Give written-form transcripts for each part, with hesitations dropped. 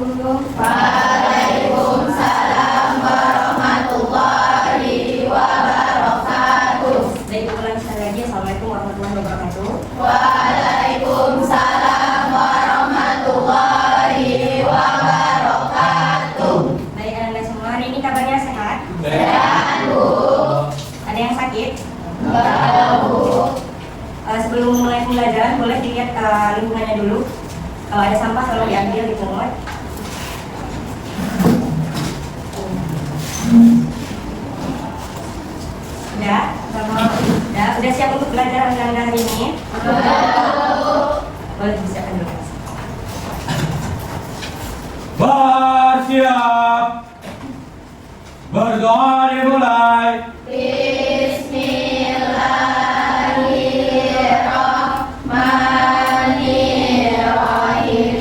Waalaikumsalam warahmatullahi wabarakatuh. Baik, ulang sekali lagi. Assalamualaikum warahmatullahi wabarakatuh. Waalaikumsalam warahmatullahi wabarakatuh. Baik, anak-anak semua, hari ini kabarnya sehat? Sehat, Bu. Ada yang sakit? Enggak, Bu. Sebelum mulai pembelajaran, boleh dilihat lingkungannya dulu. Kalau ada sampah, tolong diambil di pungut. Udah siap untuk belajar anda hari ini? Boleh disiapkan dulu. Bersiap. Berdoa dimulai. Bismillahirrahmanirrahim.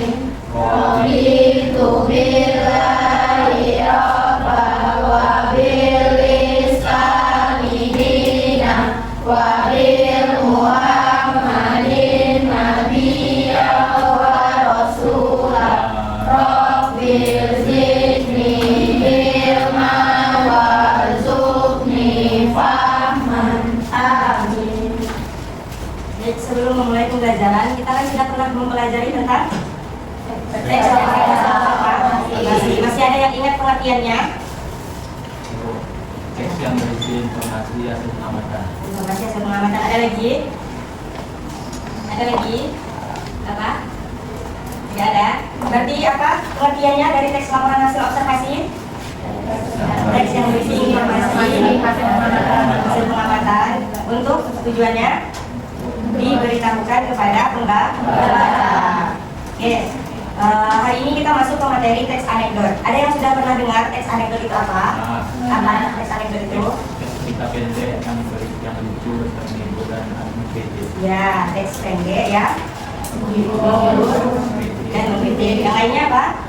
Raditu billahi rabban wa bil islami dinan wa bil Muhammadin nabiyyan wa rasulan. Rabbil zidni ilman warzuqni fahman. Amin. Jadi sebelum memulai pembelajaran, kita kan sudah pernah mempelajari tentang teks masih ada yang ingat pengertiannya? Teks yang berisi informasi hasil pengamatan. Informasi hasil pengamatan. Ada lagi? Ada lagi? Apa? Tidak ada. Berarti apa pengertiannya dari teks laporan hasil observasi? Teks yang berisi informasi hasil pengamatan untuk tujuannya diberitahukan kepada pembaca. Oke. Hari ini kita masuk ke materi teks anekdot. Ada yang sudah pernah dengar teks anekdot itu apa? Apa teks anekdot itu? Cerita pendek yang lucu, terhibur dan mengkritik. Ya, teks pendek ya. Dan mengkritik. Yang lainnya apa?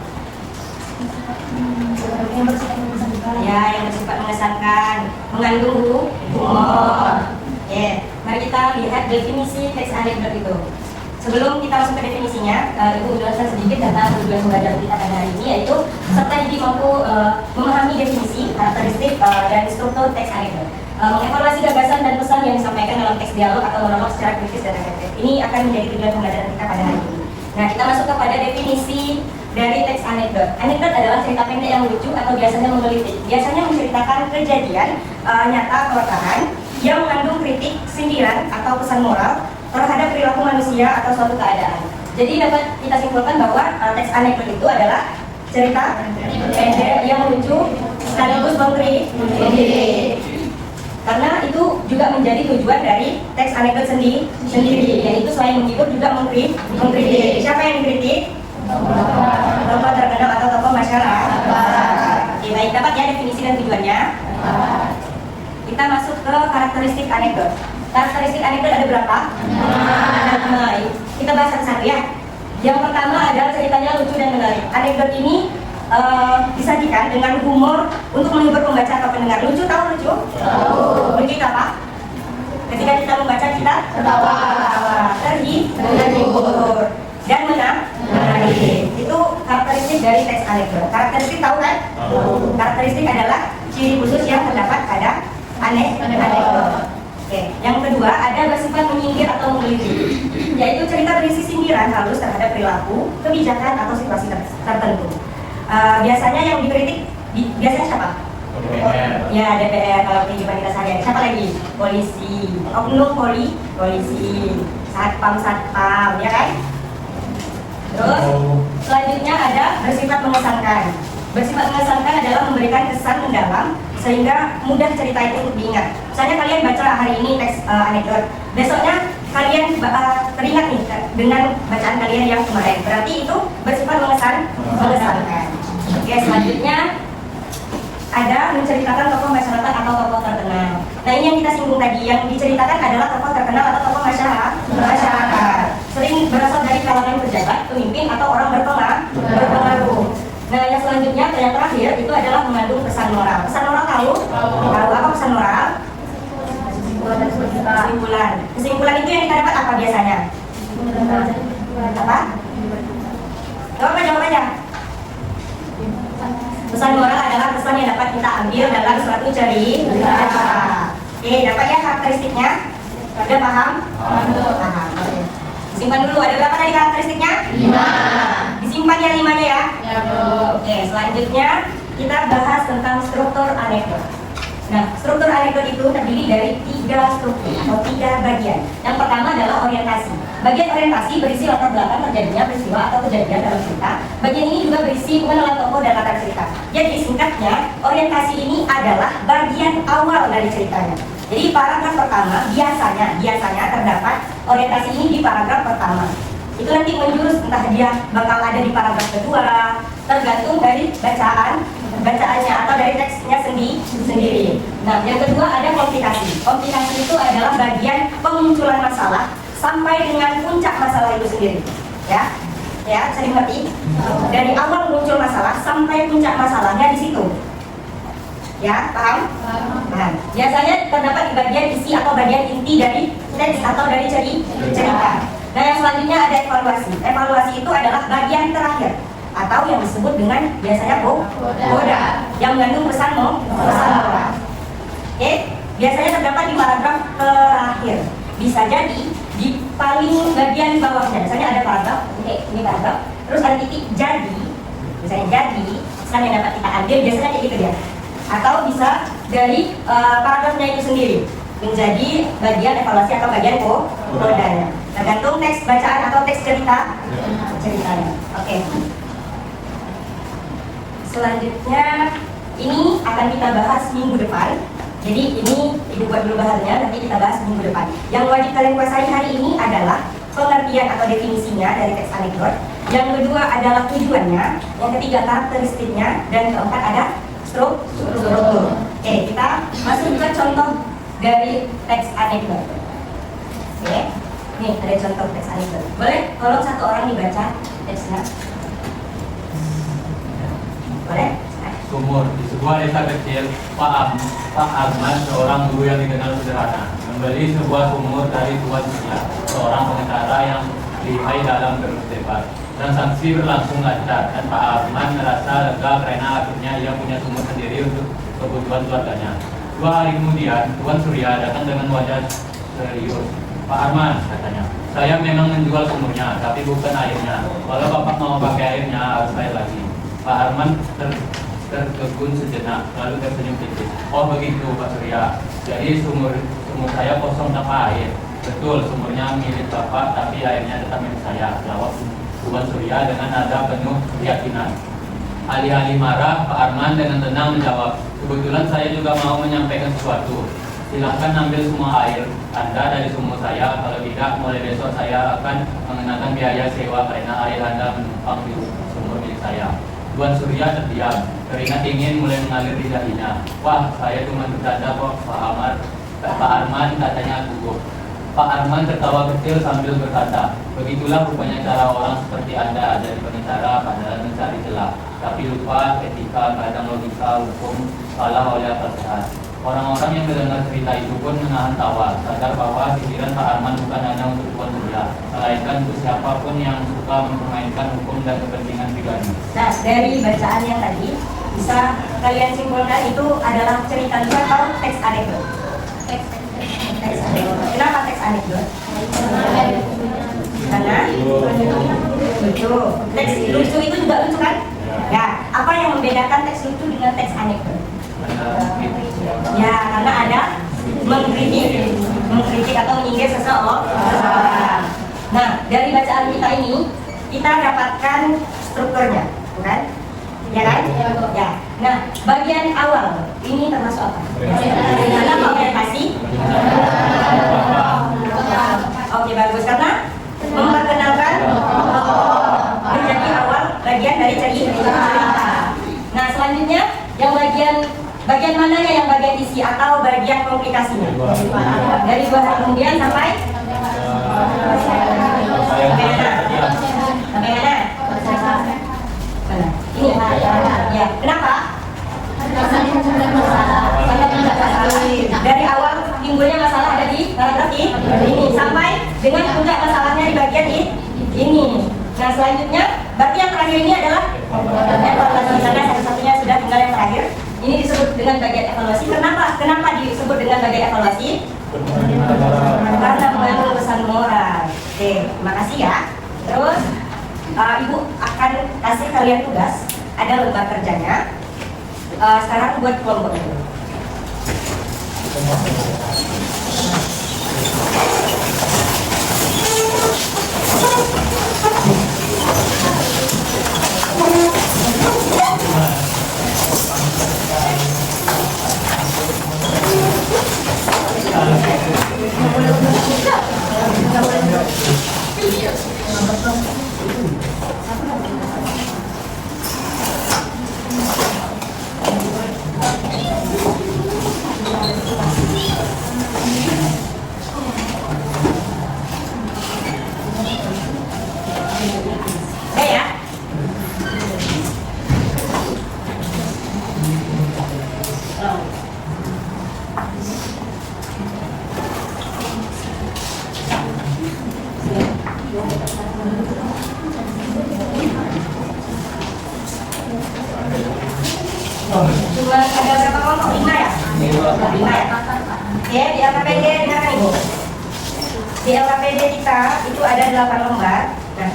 Ya, yang bersifat mengesankan, mengandung humor. Oke, mari kita lihat definisi teks anekdot itu. Sebelum kita masuk ke definisinya, Ibu jelaskan sedikit tentang tujuan belajar kita pada hari ini, yaitu serta jadi mampu memahami definisi, karakteristik, dan struktur teks anekdot. Mengevaluasi gagasan dan pesan yang disampaikan dalam teks dialog atau monolog secara kritis dan efektif. Ini akan menjadi tujuan pembelajaran kita pada hari ini. Nah, kita masuk kepada definisi dari teks anekdot. Anekdot adalah cerita pendek yang lucu atau biasanya menggelitik. Biasanya menceritakan kejadian nyata atau rekaman yang mengandung kritik, sindiran, atau pesan moral terhadap perilaku manusia atau suatu keadaan. Jadi dapat kita simpulkan bahwa teks anekdot itu adalah cerita pendek yang lucu sekaligus mengkritik. Karena itu juga menjadi tujuan dari teks anekdot sendiri, yaitu selain menghibur juga mengkritik. Siapa yang dikritik? Tokoh terkenal atau tokoh masyarakat. Oke, baik, dapat ya definisi dan tujuannya. Kita masuk ke karakteristik anekdot. Karakteristik anekdot ada berapa? Ada 5. Kita bahas satu-satu ya. Yang pertama adalah ceritanya lucu dan menarik. Anekdot ini disajikan dengan humor untuk menghibur pembaca atau pendengar. Lucu, tahu lucu? Tahu. Lucu itu apa? Ketika kita membaca kita Tertawa. terhibur dan menarik. Itu karakteristik dari teks anekdot. Karakteristik tahu kan? Tahu. Karakteristik adalah ciri khusus yang terdapat pada anekdot. Oke, yang kedua ada bersifat menyindir atau menggelitik, yaitu cerita berisi sindiran halus terhadap perilaku, kebijakan atau situasi tertentu. Biasanya yang dikritik biasanya siapa? DPR. Ya, DPR kalau kehidupan kita sehari-hari. Siapa lagi? Polisi, oknum polisi, satpam, ya kan? Terus selanjutnya ada bersifat mengesankan. Bersifat mengesankan adalah memberikan kesan mendalam sehingga mudah cerita itu untuk diingat. Misalnya kalian baca hari ini teks anekdot, besoknya kalian teringat nih dengan bacaan kalian yang kemarin. Berarti itu bersifat mengesankan. Oke, selanjutnya ada menceritakan tokoh masyarakat atau tokoh terkenal. Nah, ini yang kita singgung tadi, yang diceritakan adalah tokoh terkenal atau tokoh masyarakat. Sering berasal dari kalangan pejabat, pemimpin atau orang berpengaruh. Nah, yang selanjutnya, yang terakhir itu adalah mengandung pesan moral. Pesan moral tahu? Tahu apa pesan moral? Kesimpulan. Kesimpulan itu yang kita dapat apa biasanya? Apa? Jawab aja. ambil dalam suatu cerita. Oke, dapat ya karakteristiknya? Udah paham? Paham. Oke. Simpan dulu. Ada berapa tadi karakteristiknya? 5. Disimpan ya 5-nya ya. Ya, Bu. Oke, selanjutnya kita bahas tentang struktur anekdot. Nah, struktur anekdot itu terdiri dari 3 struktur atau 3 bagian. Yang pertama adalah orientasi. Bagian orientasi berisi latar belakang terjadinya peristiwa atau kejadian dalam cerita. Bagian ini juga berisi pengenalan tokoh dan latar cerita. Jadi singkatnya, orientasi ini adalah bagian awal dari ceritanya. Jadi paragraf pertama biasanya terdapat orientasi ini di paragraf pertama. Itu nanti menjurus entah dia bakal ada di paragraf kedua, tergantung dari bacaannya atau dari teksnya sendiri. Nah, yang kedua ada komplikasi. Komplikasi itu adalah bagian pemunculan masalah sampai dengan puncak masalah itu sendiri. Ya, bisa dimengerti? Dari awal muncul masalah sampai puncak masalahnya di situ. Ya, paham? Nah, biasanya terdapat di bagian isi atau bagian inti dari teks atau dari cerita. Nah, yang selanjutnya ada evaluasi. Evaluasi itu adalah bagian terakhir atau yang disebut dengan biasanya coda yang mengandung pesan moral. Oke, biasanya terdapat di paragraf terakhir. Bisa jadi di paling bagian bawahnya. Misalnya ada paragraf, ini paragraf, terus ada titik jadi. Misalnya jadi, pesan yang dapat kita ambil biasanya kayak gitu dia. Atau bisa dari paragrafnya itu sendiri menjadi bagian evaluasi atau bagian kodanya. Tergantung teks bacaan atau teks ceritanya. Oke. Selanjutnya ini akan kita bahas minggu depan. Jadi ini ibu buat dulu bahannya, nanti kita bahas minggu depan. Yang wajib kalian kuasai hari ini adalah pengertian atau definisinya dari teks anekdot. Yang kedua adalah tujuannya. Yang ketiga karakteristiknya. Dan keempat ada struktur. Oke, kita masuk ke contoh dari teks anekdot. Oke, nih ada contoh teks anekdot. Boleh tolong satu orang dibaca teksnya? Boleh? Sumur. Di sebuah desa kecil, Pak Arman, seorang guru yang dikenal sederhana, membeli sebuah sumur dari Tuan Sia, seorang pengacara yang lihai dalam berdebat. Transaksi berlangsung lancar dan Pak Arman merasa lega karena akhirnya ia punya sumur sendiri untuk kebutuhan keluarganya. 2 hari kemudian, Tuan Surya datang dengan wajah serius. Pak Arman, katanya, saya memang menjual sumurnya, tapi bukan airnya. Kalau Bapak mau pakai airnya, harus bayar lagi. Pak Arman tertegun sejenak, lalu tersenyum tipis. Oh begitu Pak Surya, jadi sumur saya kosong tanpa air. Betul, sumurnya milik Bapak, tapi airnya tetap milik saya, jawab Tuan Surya dengan nada penuh keyakinan. Alih-alih marah, Pak Arman dengan tenang menjawab, kebetulan saya juga mau menyampaikan sesuatu. Silahkan ambil semua air Anda dari sumur saya, kalau tidak mulai besok saya akan mengenakan biaya sewa karena air Anda menumpang di sumur milik saya. Tuan Surya terdiam, keringat dingin mulai mengalir di dahinya. Wah, saya cuma bercanda kok, Pak Arman, katanya gugup. Pak Arman tertawa kecil sambil berkata, begitulah rupanya cara orang seperti Anda ada di pengacara padahal mencari celah. Tapi lupa etika, kadang logika, hukum, salah oleh akal sehat. Orang-orang yang mendengar cerita itu pun menahan tawa, sadar bahwa pikiran Pak Arman bukan hanya untuk Tuan Surya, melainkan untuk siapapun yang suka mempermainkan hukum dan kepentingan pribadi. Nah, dari bacaan yang tadi bisa kalian simpulkan itu adalah cerita lucu atau teks anekdot. Teks anekdot. Kenapa teks anekdot? Karena lucu. Teks lucu itu juga lucu kan? Ya, apa yang membedakan teks lucu dengan teks anekdot? Ya, karena ada mengkritik atau menyindir seseorang. Nah, dari bacaan kita ini kita dapatkan strukturnya, bukan? Ya kan? Ya. Nah, bagian awal ini termasuk apa? Karena orientasi. Oke, bagus, karena memperkenalkan menjadi awal bagian dari cerita. Nah, selanjutnya yang bagian mananya yang bagian isi atau bagian komplikasinya? Dari 2 hari kemudian sampai mana? Ini ya. Kenapa? Dari awal timbulnya masalah ada di paragraf ini sampai dengan puncak masalahnya di bagian ini. Nah, selanjutnya berarti yang terakhir ini adalah evaluasi, karena satu-satunya sudah tinggal yang terakhir Ini disebut dengan bagian evaluasi. Kenapa disebut dengan bagian evaluasi? Karena mengandung pesan moral. Oke, makasih ya. Terus Ibu akan kasih kalian tugas, ada lembar kerjanya. Sekarang buat kelompok itu. Oke ya. Cuma ada berapa kelompok? 5 ya? 5 ya? Oke, di LKPD dengarkan Ibu. Di LKPD kita itu ada 8 lembar. Nah,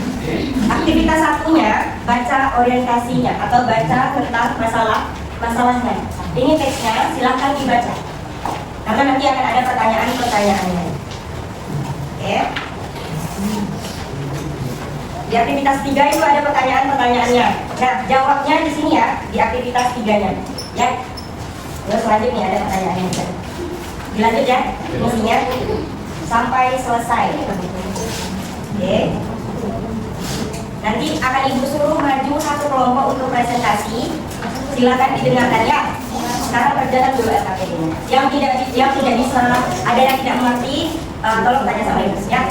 aktivitas satunya baca orientasinya atau baca tentang masalahnya. Ini teksnya, silahkan dibaca. Karena nanti akan ada pertanyaan-pertanyaannya. Oke. Di aktivitas 3 itu ada pertanyaan-pertanyaannya. Nah, jawabnya di sini ya, di aktivitas 3-nya. Ya. Terus lanjut nih, ada pertanyaannya. Dilanjut ya, mestinya sampai selesai. Oke. Nanti akan Ibu suruh maju satu kelompok untuk presentasi. Silakan didengarkan ya. Sekarang berjalan dulu LKPD-nya. Yang tidak bisa, ada yang tidak mengerti, tolong tanya sama Ibu ya.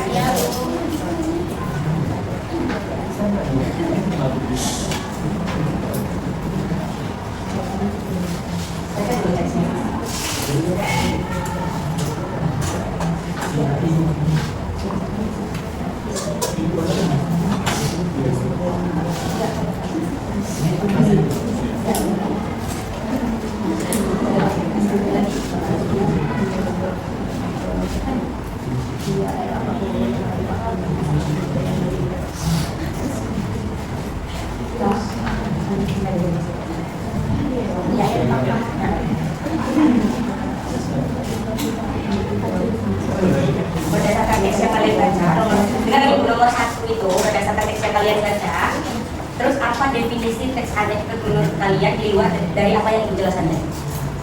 Berdasarkan teks yang kalian baca, nomor 1 itu berdasarkan teks yang kalian baca, terus apa definisi teks anekdot menurut kalian di luar dari apa yang dijelaskan tadi?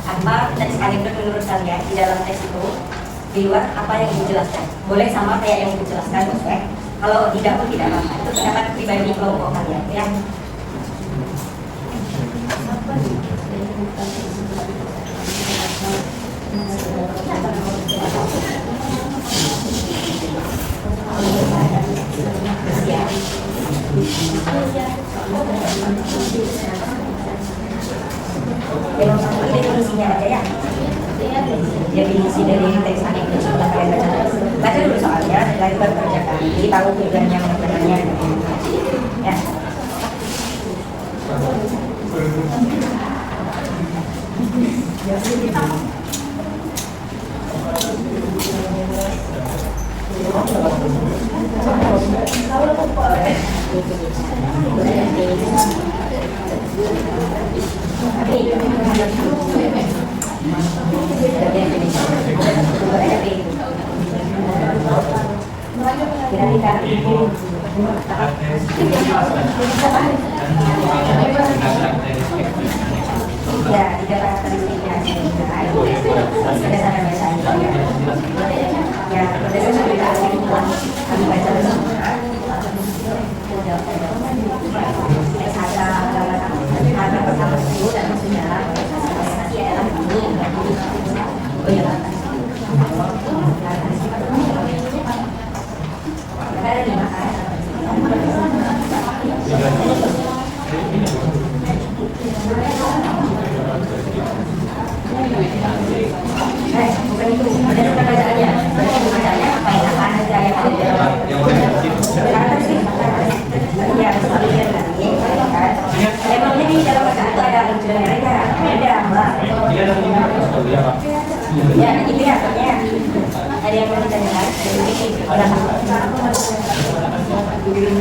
Apa teks anekdot menurut kalian di dalam teks itu di luar apa yang dijelaskan? Boleh sama kayak yang dijelaskan, oke? Kalau tidak pun tidak apa-apa. Itu pendapat pribadi kelompok kalian, ya. Definisinya aja ya. Definisi dari teks anekdot setelah kalian baca dulu soalnya dari kerjakan. Jadi tahu tujuan yang sebenarnya. Ya. Ya, tiga karakteristiknya berdasarkan bacaan. Ya, berdasarkan bacaan kami baca bersama. Karena pertama dulu dan maksudnya presentasi adalah ini. Oh iya. Ada 5 kan? Bukan itu, berdasarkan bacaannya. Berdasarkan bacaannya apa aja yang ada di dalam. Ya, soal lagi. Memangnya di dalam bacaan itu ada ujian mereka. Ya, gitu ya, pokoknya ada yang mau ditanyakan.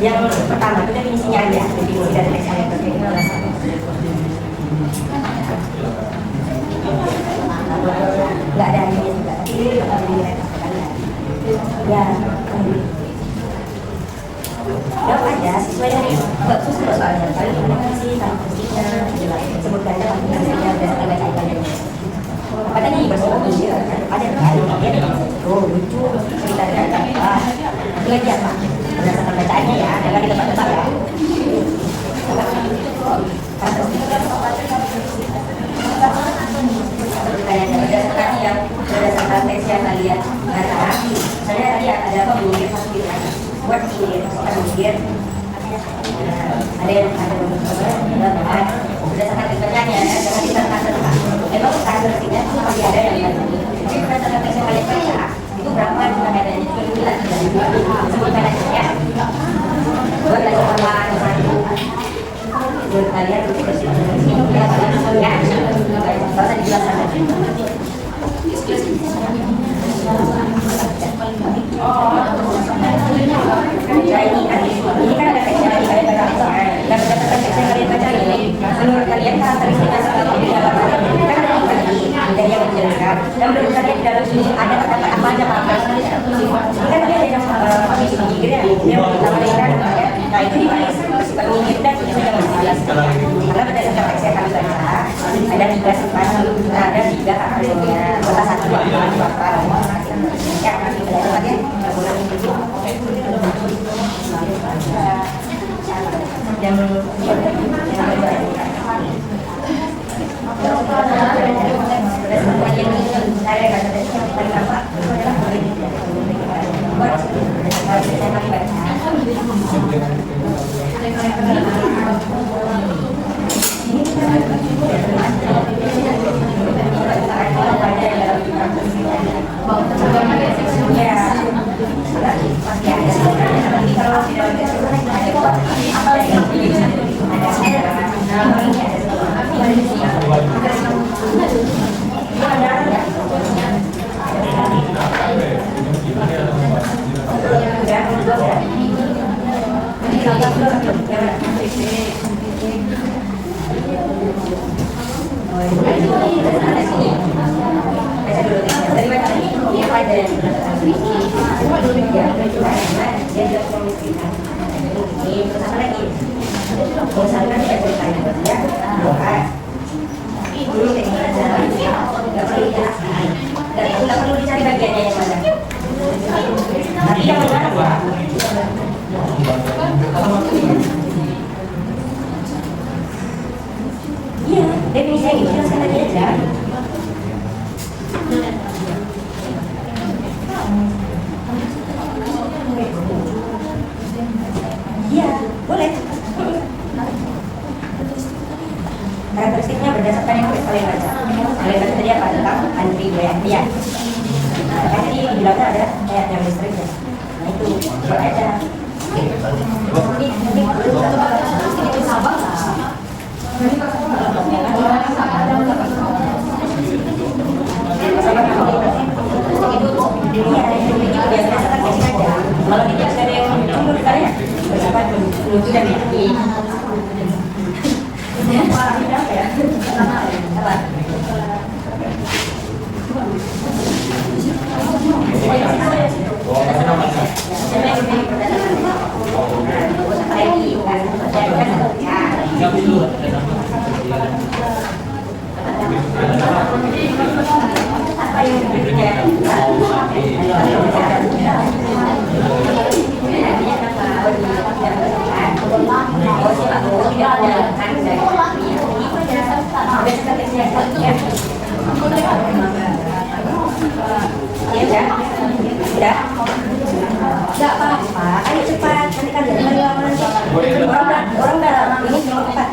Yang pertama itu definisinya aja, definisi dari teks alert itu nggak ada ini juga, tapi ini bakal direspon ya. Jawab aja sesuai dari bagus soalnya. Kali definisi, karakteristiknya, sebutkan aja karakteristiknya berdasarkan baca-bacanya. Apa tadi bersoal dia ada kan dia oh lucu cerita kan lagi apa berdasarkan bacaannya ya, jangan ditebak-tebak ya. Berdasarkan yang berdasarkan teks yang kalian baca, misalnya tadi ada apa menyindir masuk buat menyindir masukkan menyindir, ada yang berdasarkan bacaannya ya, jangan ditebak-tebak. Memang karakteristiknya itu pasti ada yang baca. Jadi berdasarkan teks yang kalian baca itu berapa jumlah adanya itu jelas sebutkan aja ya. Buat belajar tambahan satu. Buat kalian itu ya kalian ya. Bahasa dijelaskan aja. Nah ini kan ada teks yang kalian baca. Dan berdasarkan teks yang kalian baca ini, menurut kalian karakteristiknya seperti apa? Dari yang menjelaskan dan menurut kalian di dalam sini ada kata apa aja Pak? Ini kan tadi ada yang komisi penyihir ya, dia menambahkan ya. Nah itu dibahas sifat penyihir dan sudah dijelaskan karena berdasarkan teks yang kami baca ada 3 sifat, ada 3 karakteristiknya, kota 1, 2, 4 ya, nanti belajar ya. Yang nggak perlu dicari bagiannya yang mana. Tapi yang mana ya? Iya, definisi yang dijelaskan tadi aja. Iya, boleh. Karakteristiknya berdasarkan yang kalian baca. Kalian baca tadi apa? Tentang antri ya. Kan tadi di belakang ada kayak yang listrik ya. Nah itu, buat aja. Ini sabar lah. Kalau tidak ada yang menurut saya bersahabat menuju dan yakin. Apa ya? Apa? Udah? Enggak apa-apa, ayo cepat, nanti kan jadi lama nanti. Orang udah ini cuma cepat.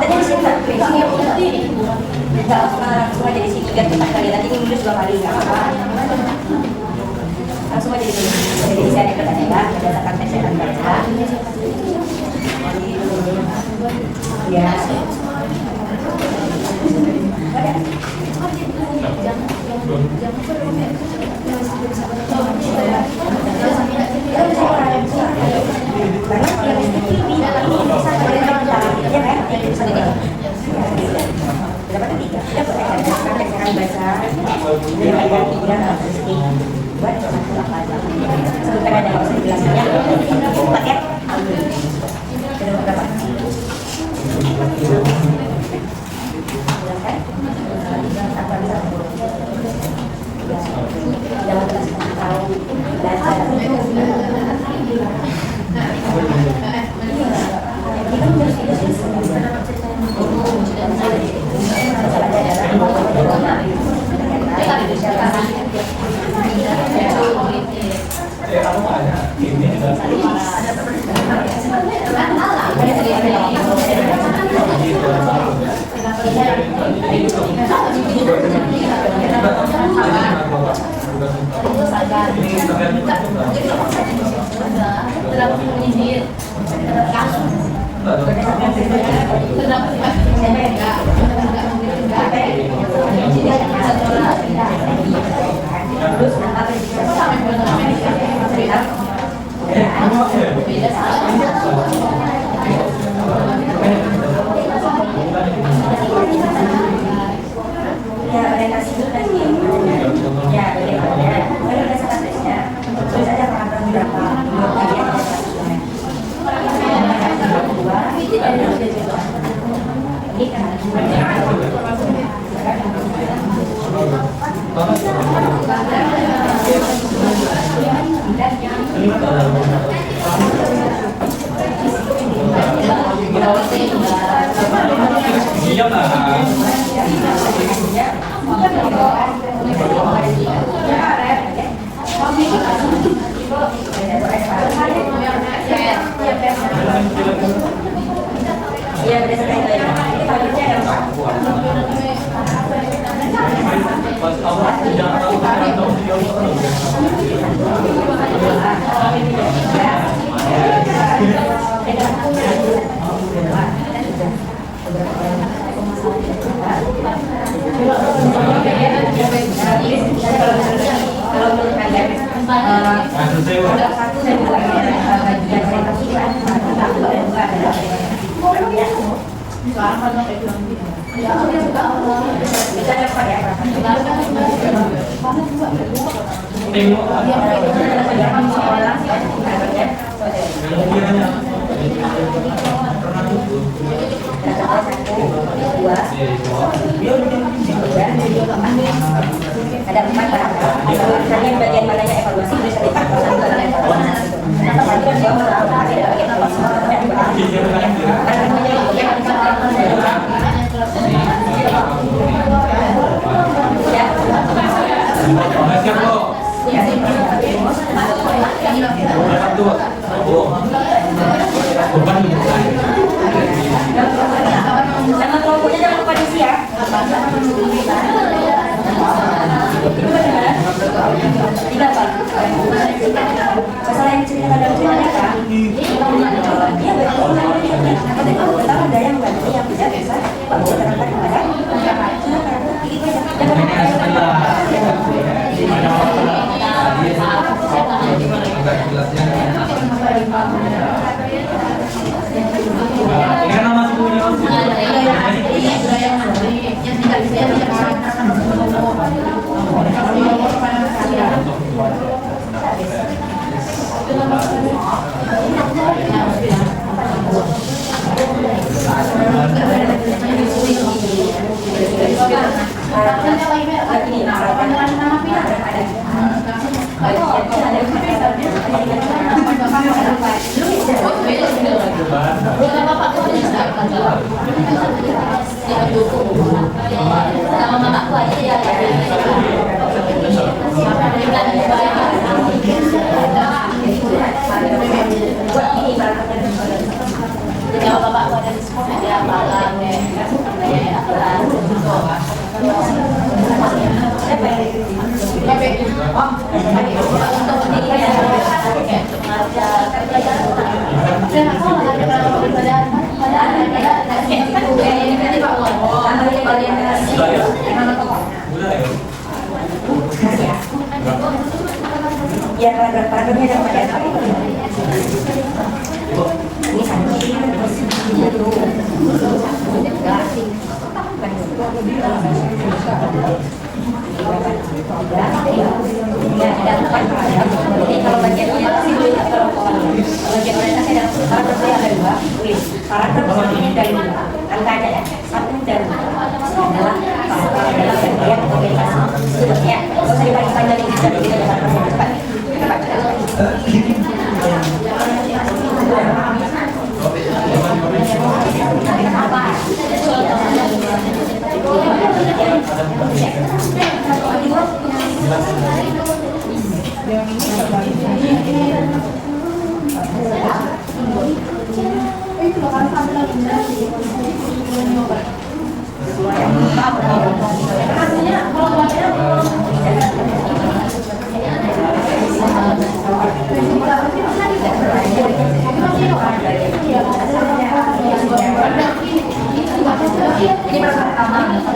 Tadi di sini enggak langsung aja di sini 3 kali lagi nulis 2 kali enggak apa-apa. Langsung aja di sini. Jadi saya ada pertanyaan berdasarkan tes yang baca. Ya. Ada 4 barang. Kalian bagian mananya evaluasi bisa Nama kelompoknya jangan lupa diisi ya. Tidak Pak. Masalah yang cerita dalam cerita dia betul ada yang bantu yang tidak bisa Pak terangkan kepada ini kan nama sukunya. Sama mamaku aja ya. Jadi kalau bapakku ada di sekolah dia malam Ya, paragrafnya ada pada ini satu jadi kalau bagian orientasi bagian orientasi ada paragrafnya ada dua, paragraf ini dari dua, angkanya ya, satu dan adalah bagian orientasi. Ya, kalau saya dibagikan dari ini pertama ini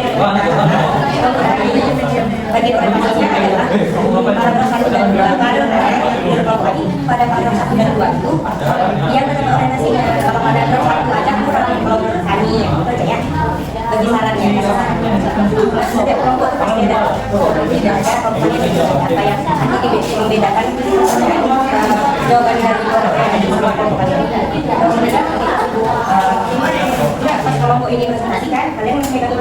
kedua hari ini bagi orientasinya adalah paragraf 1 dan 2 baru pada paragraf 1 dan 2 itu yang menurut orientasinya kalau paragraf 1 ada kurang kelompok tani itu ya bagi sarannya setiap kelompok pasti ada tidak ada kelompok apa yang membedakan jawaban dari kelompok yang ada di kelompok tadi pas kelompok ini presentasikan kalian memegang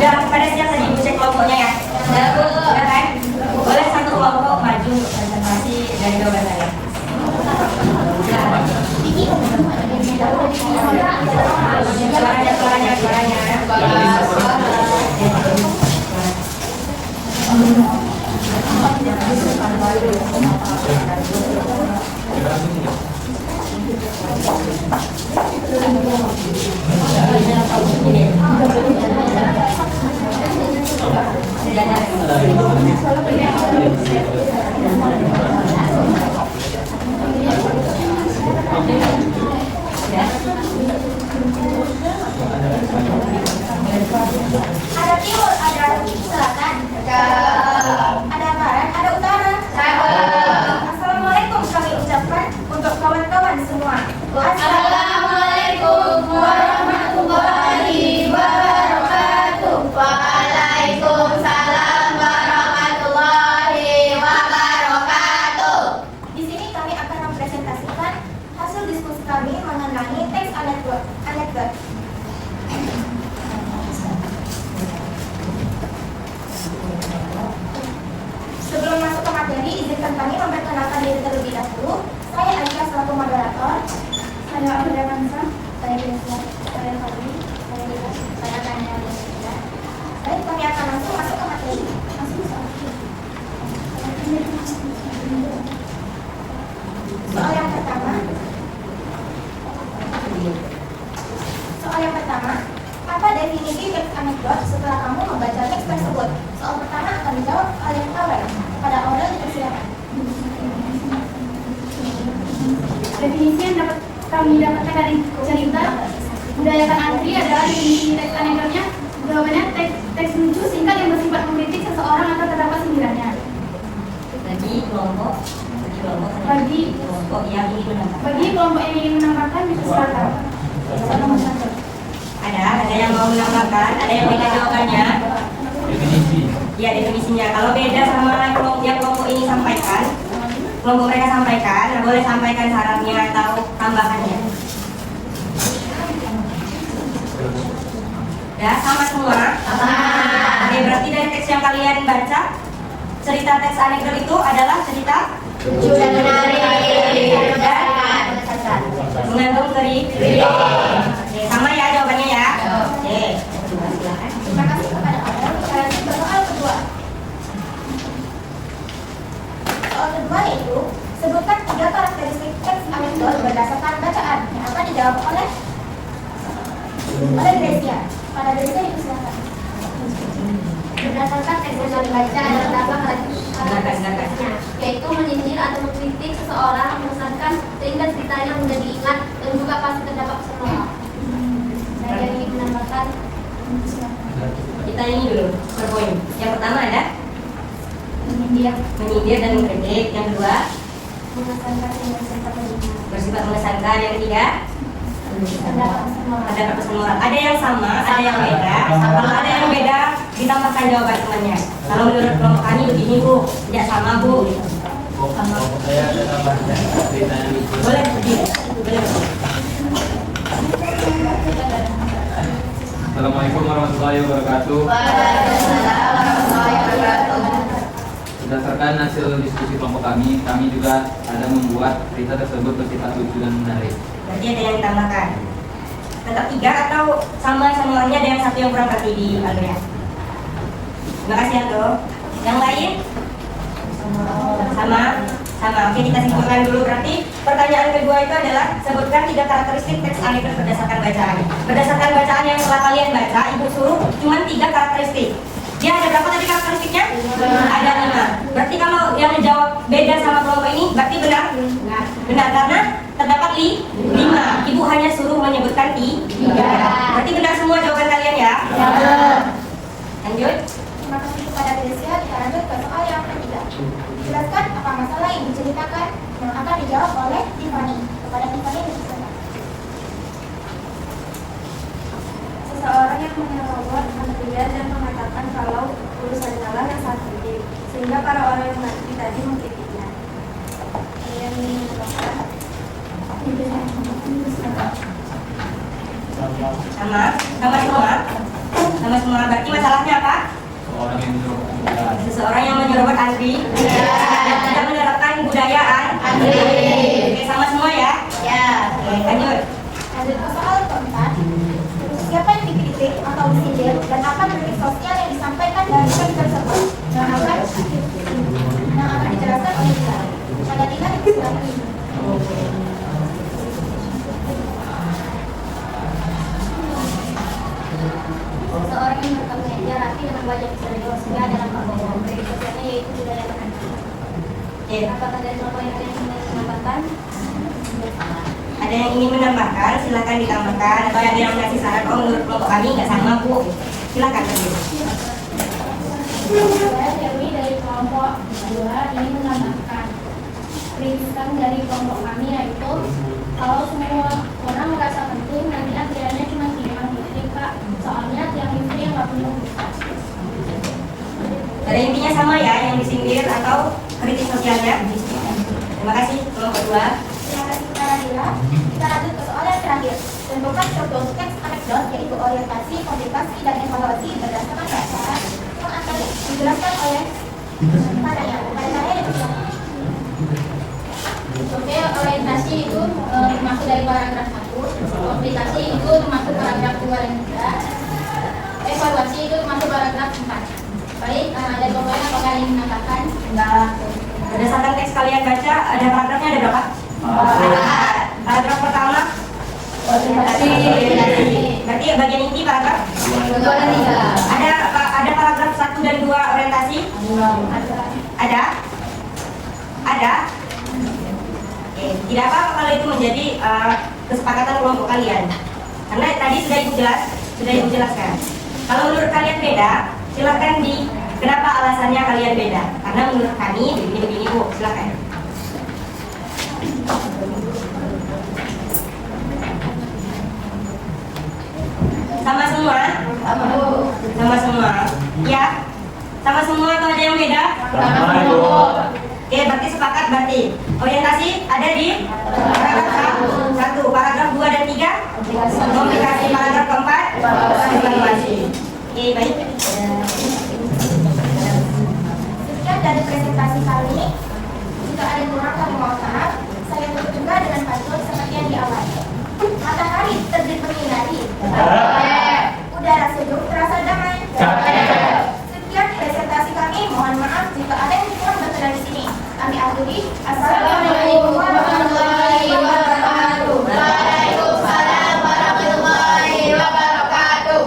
udah pada siap tadi ibu cek kelompoknya ya. Udah kan? Boleh satu kelompok maju presentasi dari jawaban saya. Suaranya. Ada timur, ada selatan, ada barat, ada utara. Assalamualaikum kami ucapkan untuk kawan-kawan semua. Assalamualaikum warahmatullahi wabarakatuh. Waalaikumsalam warahmatullahi Saya Amelia Kansa. Saya Grecia. Saya Fadli. Saya Dila. Saya Tanya Desya. Baik, kami akan langsung masuk ke materi. Langsung soal. Soal yang pertama. Soal yang pertama, apa definisi teks anekdot setelah kamu membaca teks tersebut? Soal pertama akan dijawab oleh Aurel. Pada Aurel dipersilakan. Definisi yang dapat kami dapatkan dari cerita Budayakan Antri adalah definisi teks anekdotnya. Jawabannya teks lucu singkat yang bersifat mengkritik seseorang atau terdapat sindirannya. Bagi kelompok yang ingin menambahkan. Bagi kelompok yang ingin menambahkan dipersilakan. Ada yang mau menambahkan, ada yang beda jawabannya. Definisi. Ya, definisinya. Kalau beda sama yang kelompok ini sampaikan, kelompok mereka sampaikan, nah boleh sampaikan syaratnya atau tambahannya. Ya, sama semua. Oke, berarti dari teks yang kalian baca, cerita teks anekdot itu adalah cerita Lucu dan menarik. mengandung cerita. Oke, sama ya jawabannya ya. Oke, silakan. Terima kasih kepada Aurel. Kita lanjut ke soal kedua. Soal kedua yaitu sebutkan 3 karakteristik teks anekdot berdasarkan bacaan yang akan dijawab oleh Grecia. Pada Grecia dipersilakan. Berdasarkan teks yang dibaca ada beberapa karakteristiknya, yaitu menyindir atau mengkritik seseorang, mengesankan sehingga ceritanya mudah diingat dan juga pasti terdapat pesan moral. Saya ingin menambahkan. Kita ini dulu per poin. Yang pertama ada menyindir dan mengkritik. Yang kedua Mengesankan sehingga cerita terdengar. bersifat mengesankan. Yang ketiga Terdapat pesan moral. ada pesan moral. Ada yang sama, ada yang beda. Kalau ada yang beda, ditambahkan jawaban temannya. Kalau menurut kelompok kami begini bu, tidak sama bu. Kelompok saya ada tambahannya ceritanya lucu. Boleh begini. Boleh. Assalamualaikum warahmatullahi wabarakatuh. Waalaikumsalam warahmatullahi wabarakatuh. Berdasarkan hasil diskusi kelompok kami juga ada membuat cerita tersebut bersifat lucu dan menarik. Berarti ada yang ditambahkan. Tetap 3 atau sama semuanya, ada yang satu yang kurang berarti di Aldo. Terima kasih Aldo. Yang lain? Sama. Oke, kita simpulkan dulu. Berarti pertanyaan kedua itu adalah sebutkan 3 karakteristik teks anekdot berdasarkan bacaan. Berdasarkan bacaan yang telah kalian baca, ibu suruh cuma 3 karakteristik. Dia ada berapa tadi karakteristiknya? Ada 5. Berarti kalau yang menjawab beda sama kelompok ini, berarti benar? Benar, karena terdapat 5. Ibu hanya suruh menyebutkan 3. Berarti benar semua jawaban kalian ya? Lanjut. Terima kasih kepada Grecia. Kita lanjut ke soal yang ketiga. Jelaskan apa masalah yang diceritakan yang akan dijawab oleh Tiffany. Kepada Tiffany dipersilakan. Seseorang yang menyerobot antrian dan mengatakan kalau urusan salah yang sangat penting, sehingga para orang yang mengantri tadi mengkritiknya. Yang menyebabkan Sama semua. Berarti masalahnya apa? Seorang yang menyerobot Seseorang yang menyerobot antri tidak menerapkan budayaan antri. Oke, sama semua ya? Ya. Oke, lanjut. Lanjut ke soal keempat. Siapa yang dikritik atau disindir dan apa kritik sosial yang disampaikan dari teks tersebut yang akan dijelaskan oleh Dila. Pada Dila dipersilakan. Seorang yang berkemeja rapi dengan wajah serius sehingga dalam kelompok kritik sosialnya yaitu budaya tekan. Oke. Apakah dari kelompok yang ingin menambahkan? Ada yang ingin menambahkan, silakan ditambahkan. Atau ada yang ngasih saran, oh menurut kelompok kami nggak sama bu. Silakan lanjut. Saya Dewi dari kelompok 2 ingin menambahkan kritikan dari kelompok kami yaitu kalau semua orang merasa penting nanti akhirnya cuma timbang istri kak, soalnya tiang istri yang nggak penuh. Pada intinya sama ya, yang disindir atau kritik sosialnya. Terima kasih kelompok 2. Terima kasih kepada Dila. Kita lanjut ke soal yang terakhir. Tentukan struktur teks anekdot yaitu orientasi, komplikasi, dan evaluasi berdasarkan bacaan yang akan dijelaskan oleh Tanya. Pada Tanya dipersilakan. Oke, orientasi itu maksud dari paragraf Komplikasi itu termasuk paragraf 2 dan 3. Evaluasi itu termasuk paragraf 4. Baik, ada jawabannya apakah kalian menambahkan? Enggak. Berdasarkan teks kalian baca, ada paragrafnya ada berapa? Paragraf pertama. Berarti bagian inti paragraf 2 dan 3. Ada paragraf 1 dan 2 orientasi? Ada? Ada? Oke, tidak apa-apa kalau itu menjadi kesepakatan kelompok kalian. Karena tadi sudah ibu jelaskan. Kalau menurut kalian beda, silakan kenapa alasannya kalian beda? Karena menurut kami begini Bu, silakan. Sama semua? Sama semua. Ya? Sama semua atau ada yang beda? Sama, Ibu. Oke, berarti sepakat berarti. Orientasi ada di paragraf 1, paragraf 2 dan 3. Komplikasi paragraf keempat. Evaluasi. Oke, baik. Sekian dari presentasi kali ini. Jika ada yang kurang kami mohon maaf. Saya tutup juga dengan pantun seperti yang diawali. Matahari terbit menyinari. Udara sejuk terasa damai. Sekian presentasi kami. Mohon maaf jika ada yang kurang berkenan di sini. Kami akhiri. Assalamualaikum warahmatullahi wabarakatuh. Waalaikumsalam warahmatullahi wabarakatuh.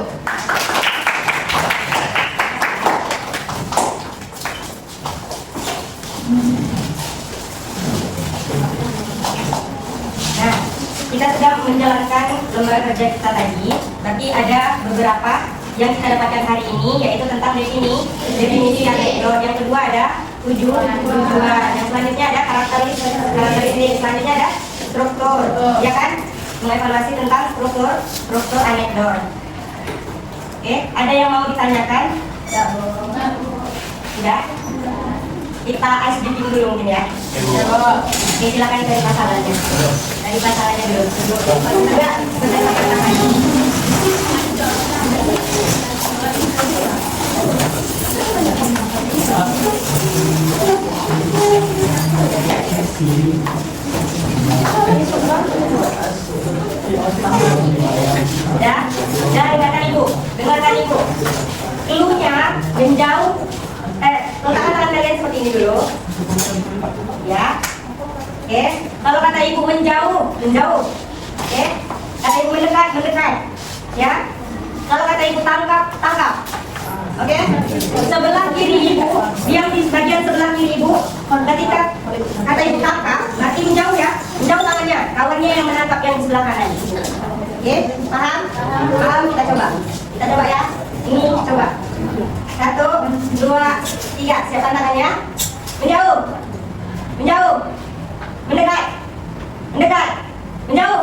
Nah, kita sudah menjalankan lembar kerja kita tadi. Berarti ada beberapa yang kita dapatkan hari ini, yaitu tentang definisi anekdot. Yang kedua ada tujuan. Yang selanjutnya ada karakteristik. Selanjutnya ada struktur, ya kan? Mengevaluasi tentang struktur anekdot. Oke, ada yang mau ditanyakan? Tidak? Kita ice breaking dulu mungkin ya. Oke, silakan dari masalahnya. Dari masalahnya dulu. Enggak, Ya, dengarkan ibu. Cluenya menjauh. Letakkan tangan kalian seperti ini dulu. Ya. Oke. Kalau kata ibu menjauh. Oke. Kata ibu mendekat. Ya. Kalau kata ibu tangkap. Oke. Sebelah kiri ibu, yang di bagian sebelah kiri ibu, ketika kata ibu tangkap, berarti menjauh ya. Menjauh tangannya. Kawannya yang menangkap yang di sebelah kanan. Oke. Paham? Kita coba ya. Ini coba. 1, 2, 3. Siapkan tangannya. Menjauh. Mendekat. Menjauh.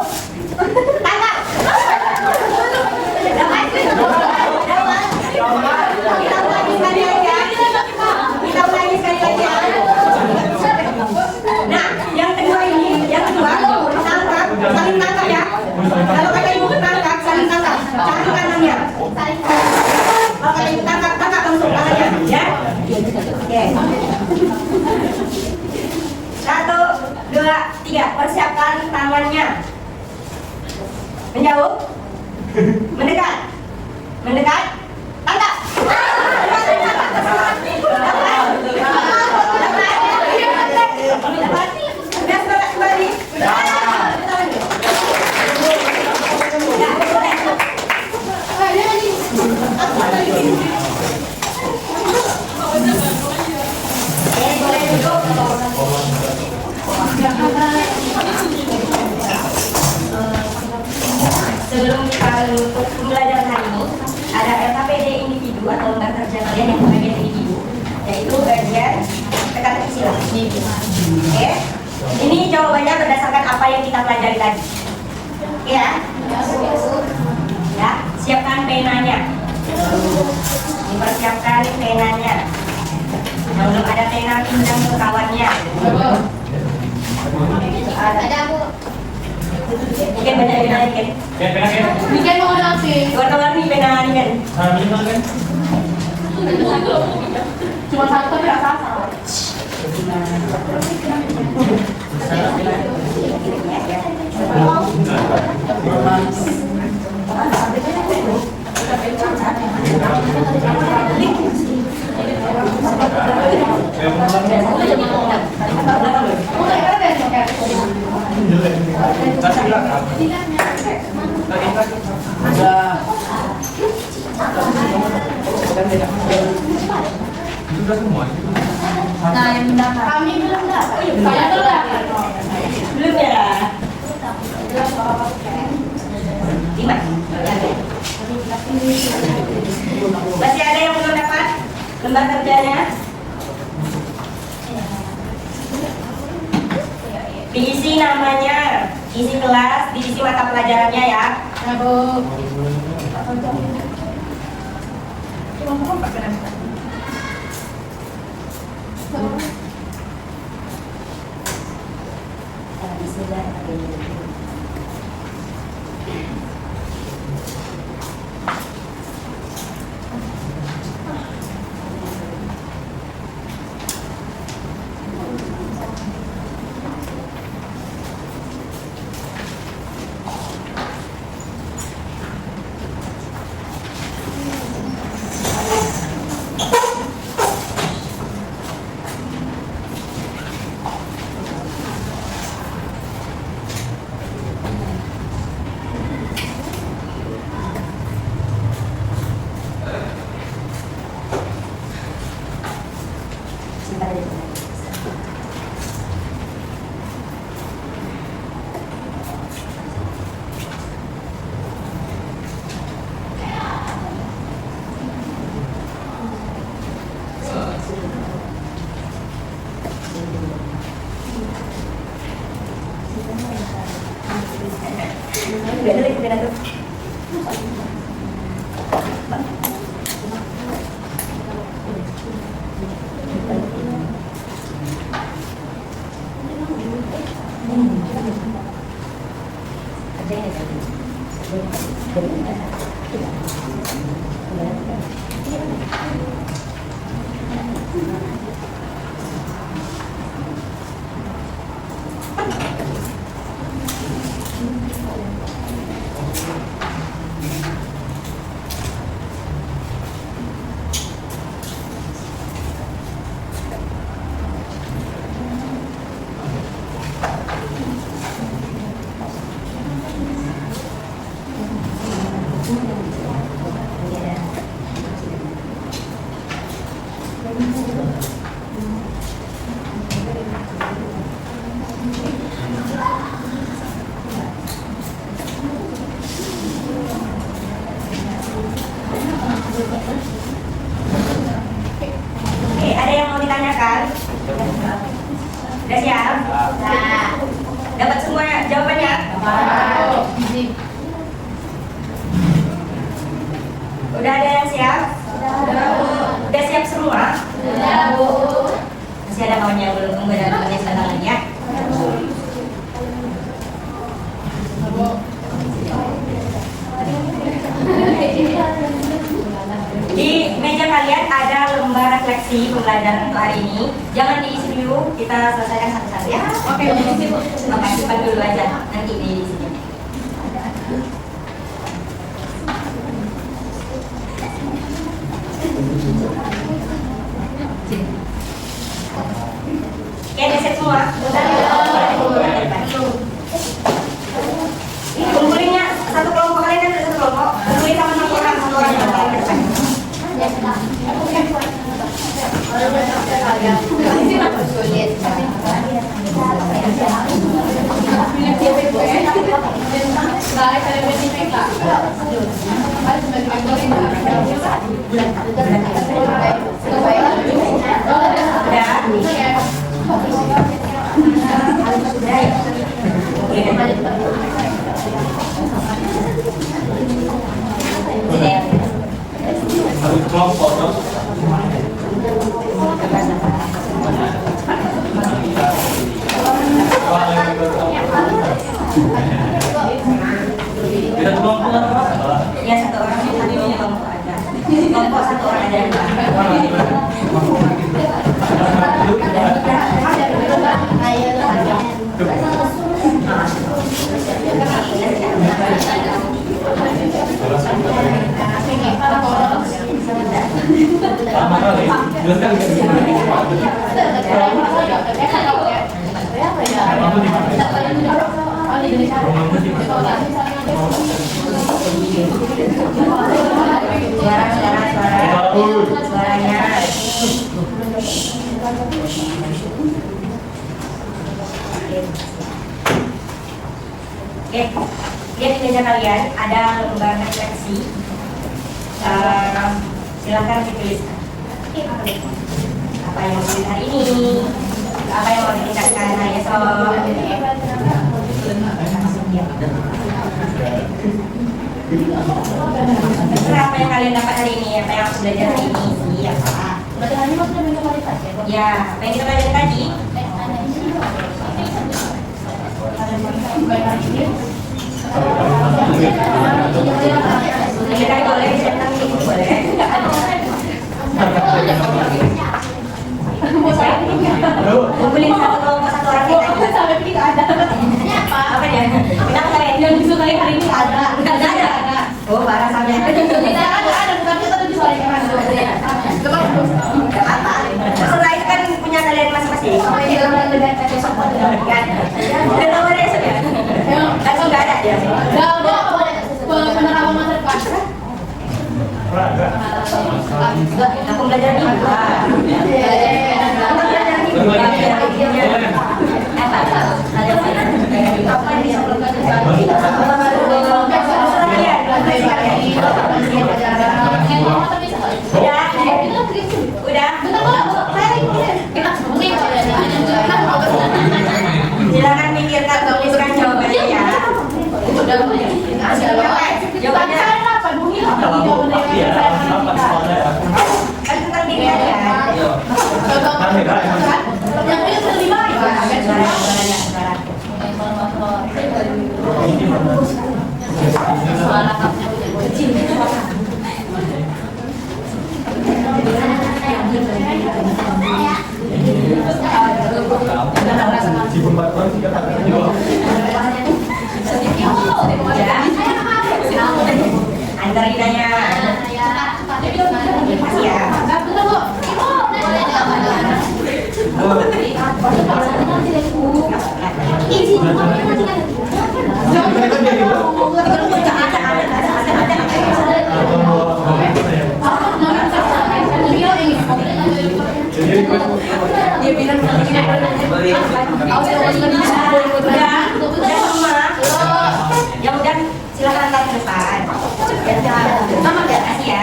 Tangkap. Dapat. Kita ulangi sekali lagi ya. Nah, yang kedua tangkap. Saling tangkap ya. Kalau kata ibu tangkap, saling tangkap. Jangan kanannya. Kalau kata ibu tangkap langsung tangannya. Ya. Oke. 1, 2, 3. Persiapkan tangannya. Menjauh. Mendekat. Tangkap. Sebelum kita menutup pembelajaran hari ini, ada LKPD individu atau lembar kerja kalian yang bagian individu, yaitu bagian teka-teki silang. Oke, ini jawabannya berdasarkan apa yang kita pelajari tadi. Ya, siapkan penanya. Dipersiapkan penanya. Kalau belum ada pena, pinjam ke kawannya. Ada Bu. Mungkin banyak pena kan? Bikin mau nanti. Warna-warni pena kan? Cuma satu tapi rasa sama. Sudah semua. Nah, yang mendapat. Kami belum dapat. Saya belum dapat. Belum ya? 5. Masih ada yang belum dapat lembar kerjanya? Diisi namanya, isi kelas, diisi mata pelajarannya ya. Ya, Bu. Oke, ada yang mau ditanyakan? Udah siap? Dapat semua jawabannya? Udah ada yang siap? Udah siap semua? Masih ada kawan yang belum menulis tantangan ya? Di meja kalian ada lembar refleksi pembelajaran untuk hari ini. Jangan diisi dulu, kita selesaikan satu-satu ya. Oke, simpan dulu aja. Nanti di sini. Oke, udah siap semua? Kumpulinnya satu kelompok, kalian kan ada satu kelompok. Kumpulin sama satu orang yang paling depan. Harus kelompok terus. Kita kelompok apa? Ya, satu orang satu kelompok aja. Kelompok satu orang aja. Lama kali. Jelaskan Apa ya? Suaranya. Oke, lihat di meja kalian ada lembar refleksi. Silakan dituliskan. Apa yang mau ditulis hari ini? Apa yang mau ditingkatkan hari esok? Terserah apa yang kalian dapat hari ini, apa yang harus belajar hari ini. Iya, Pak. Belajarnya maksudnya mentalitas ya? Ya, apa yang kita belajar tadi? Kita boleh dicetak ini boleh. Kumpulin satu orang kita. Sampai kita ada. Ini apa? Apa dia? Kita kalian Yang disukai hari ini ada. nggak ada. Oh, barang sampai. Kita ada bukan kita tuh disukai kan. Apa? Terserah itu kan punya kalian masing-masing. Udah tahu ada sudah. Langsung nggak ada dia. Penerapan masa depan. Aku belajar di luar. Aku belajar di luar. Silakan pikirkan, tuliskan jawabannya ya. Jawabannya kan tentang diri kalian. Yang ini terlima Antar lidahnya. Makasih ya. Dia bilang Udah semua. Ya udah, silakan antar ke depan. Sama ya, kasih ya.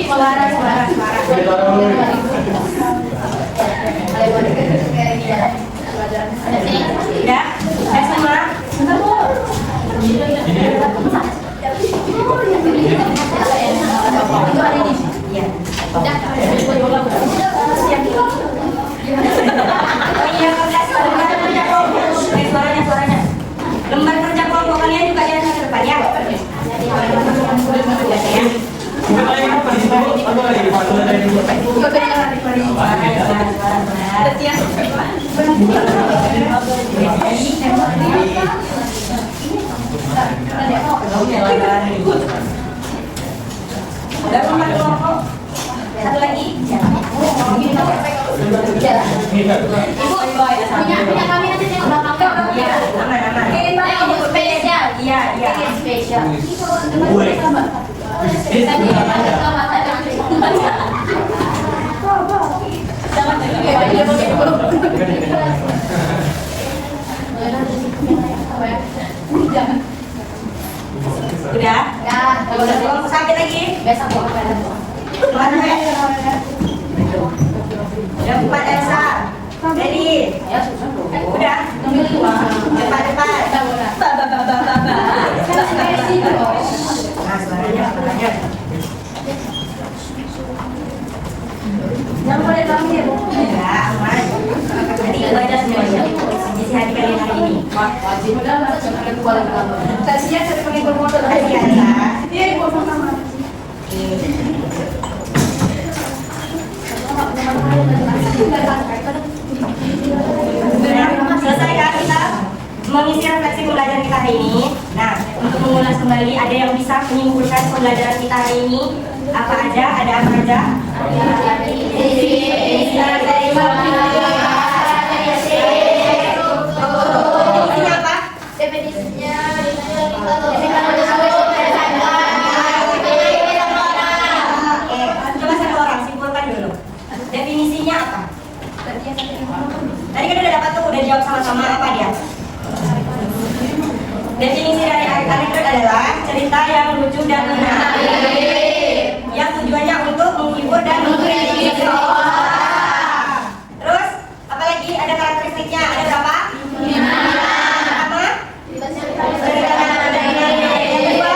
Suara. Udah semua. Iya. Suaranya. Lembar kerja kelompok kalian juga diantar ke depan ya. Udah lembar kelompok. Satu lagi. punya kami nanti yang belakang. Iya, aman. Spesial. Iya. Spesial. Udah? Sampai lagi. Besok Mana Udah 4 Elsa. Ready? Udah. Depan. Nah, suaranya. Jangan boleh terakhir. Ya, aman. Nanti baca semuanya. Isi hati kalian hari ini. Wajib udah lah. Jangan keluar dari kamar. Kasihan saya pakai bermotor. Kasihan ya. Iya, ibu sama. Selesai kan kita mengisi refleksi pembelajaran kita hari ini. Nah, untuk mengulas kembali, ada yang bisa menyimpulkan pembelajaran kita hari ini? Apa aja? Ada apa aja? Tadi kan udah dapat tuh, udah jawab sama-sama apa dia? Definisi dari anekdot adalah cerita yang lucu dan menarik, yang tujuannya untuk menghibur dan mengkritik. Terus, apalagi ada karakteristiknya, ada berapa? 5. Pertama, yang kedua,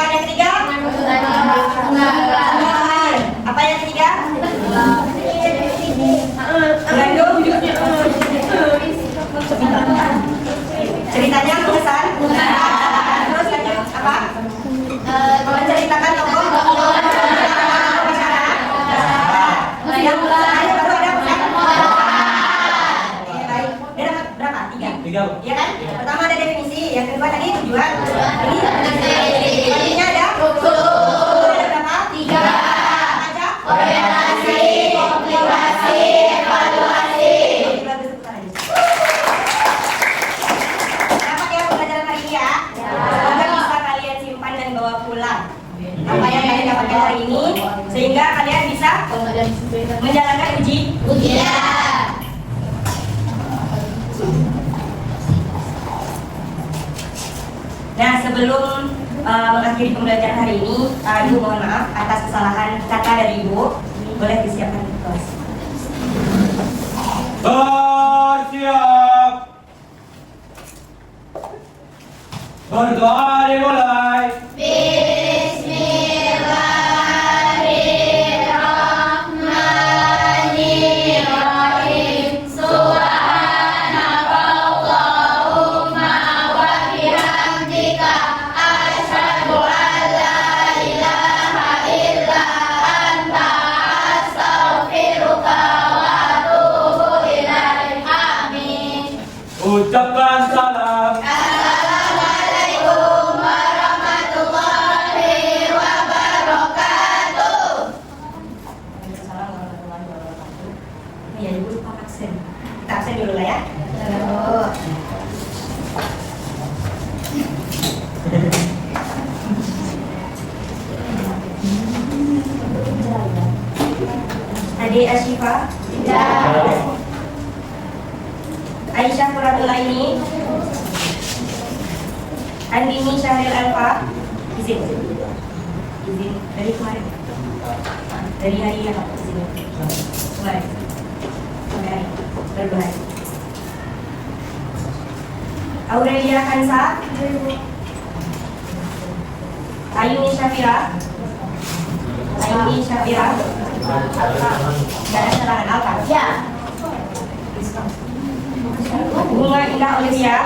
yang ketiga, apa yang ketiga? Mengandung ceritanya mengesan. Terus lanjut apa? Menceritakan tokoh masyarakat. Yang ada baru ada bukan? Oke, baik. Dia dapat berapa? 3. Iya kan? Pertama ada definisi, yang kedua tadi tujuan. Ini selanjutnya ada ada berapa? 3. Aja? Orientasi, komplikasi, evaluasi. Oke, bagus, tepuk tangan. Dapat ya pembelajaran hari ini ya? Semoga bisa kalian simpan dan bawa pulang apa yang kalian dapatkan hari ini, sehingga kalian bisa menjalankan ujian. Nah, sebelum mengakhiri pembelajaran hari ini, Ibu mohon maaf atas kesalahan kata dari Ibu. Boleh disiapkan di kelas. Bersiap. Berdoa dimulai. Bismillahirrahmanirrahim. Subhanakallahumma wa bihamdika asyhadu an la ilaha illa anta astaghfiruka wa atubu ilaik. Amin. Ucapkan salam. Assalamualaikum warahmatullahi wabarakatuh. Waalaikumsalam warahmatullahi wabarakatuh. Ya, Ibu lupa absen. Kita absen dulu lah ya. Adik Asyifa. Aisyah Quratul Aini. Andini Syahril Alfa. Izin dari kemarin, dari hari yang izin kemarin sampai hari berbulan. Aurelia Kansa. Ayuni Syafira. Gak ada serangan Alfa. Ya. Bunga Indah Olivia.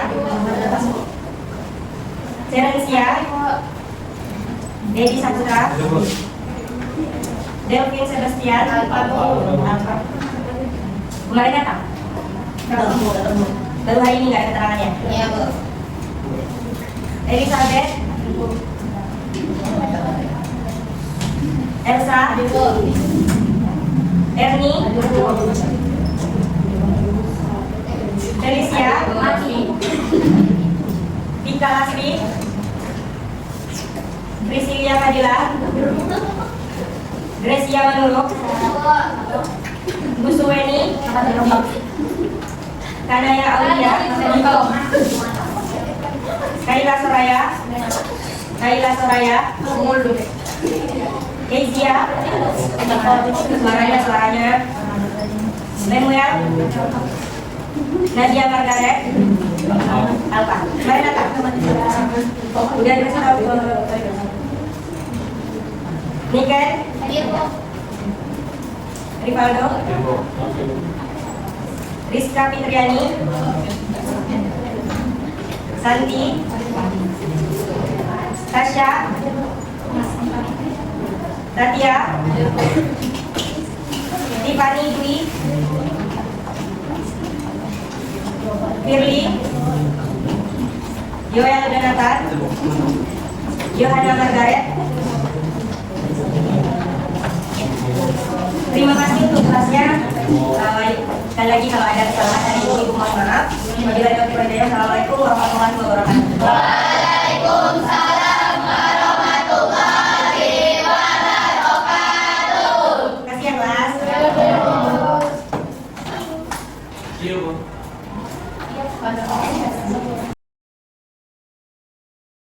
Serensia. Dedi Saputra. Delvin Sebastian. Alfa. Kemarin datang? Baru hari ini nggak ada keterangannya? Iya, Bu. Elizabeth. Elsa. Ernie. Felicia. Vika Lasri. Priscilia Fadila. Gracia Manuruk. Bu Suweni. Kanaya Aulia. Kaila Soraya. Kezia. Suaranya. Lemuel. Nadia Margaret. Alfa. Mari datang. Udah dikasih tahu. Niken. Rivaldo. Rizka Fitriani. Santi. Tasya. Tatia. Tiffany Dwi. Firly. Yoel Donatan. Yohana Margaret. Terima kasih untuk kelasnya. Sekali lagi kalau ada kesalahan dari Ibu mohon maaf. Wabillahi taufiq wal hidayah. Assalamualaikum warahmatullahi wabarakatuh. Waalaikumsalam warahmatullahi wabarakatuh. Terima kasih ya kelas. Iya, Bu. Iya, pada